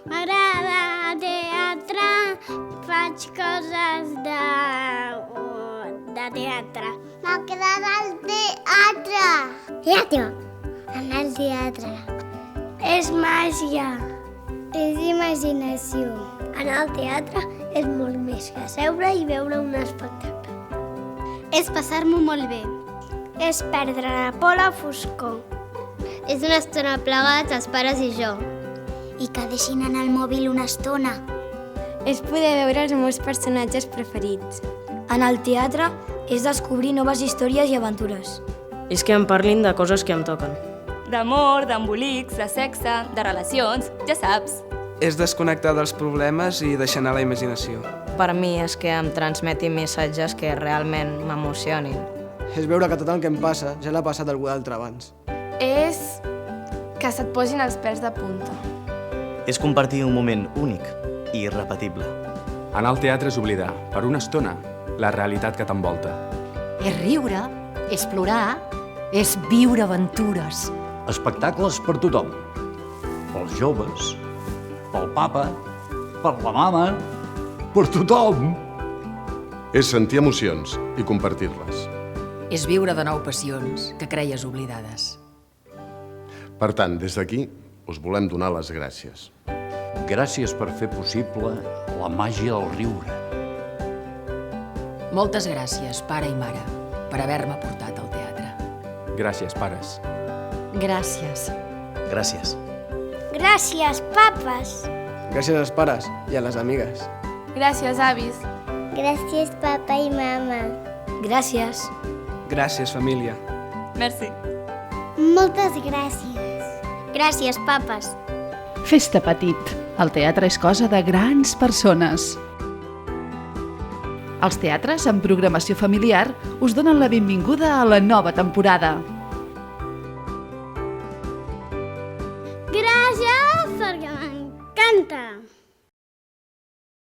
M'agrada teatre, faig coses de teatre. M'agrada el teatre. Teatre. Anar al teatre. És màgia. És imaginació. Anar al teatre és molt més que seure i veure un espectacle. És passar-m'ho molt bé. És perdre la por a la foscor. És una estona plegats, els pares i jo. I que deixin anar el mòbil una estona. És poder veure els meus personatges preferits. Anar al teatre és descobrir noves històries i aventures. És que em parlin de coses que em toquen. D'amor, d'embolics, de sexe, de relacions, ja saps. És desconnectar dels problemes i deixar anar la imaginació. Per mi és que em transmeti missatges que realment m'emocionin. És veure que tot el que em passa ja l'ha passat algú d'altre abans. És que se't posin els pèls de punta. És compartir un moment únic i irrepetible. Anar al teatre és oblidar, per una estona, la realitat que t'envolta. És riure, és plorar, és viure aventures. Espectacles per tothom. Pels joves, pel papa, per la mama, per tothom. És sentir emocions i compartir-les. És viure de nou passions que creies oblidades. Per tant, des d'aquí, us volem donar les gràcies. Gràcies per fer possible la màgia del riure. Moltes gràcies, pare i mare, per haver-me portat al teatre. Gràcies, pares. Gràcies. Gràcies. Gràcies, papes. Gràcies als pares i a les amigues. Gràcies, avis. Gràcies, papa i mama. Gràcies. Gràcies, família. Merci. Moltes gràcies. Gràcies, papes. Fes-te petit. El teatre és cosa de grans persones. Els teatres amb programació familiar us donen la benvinguda a la nova temporada. Gràcies, perquè m'encanta.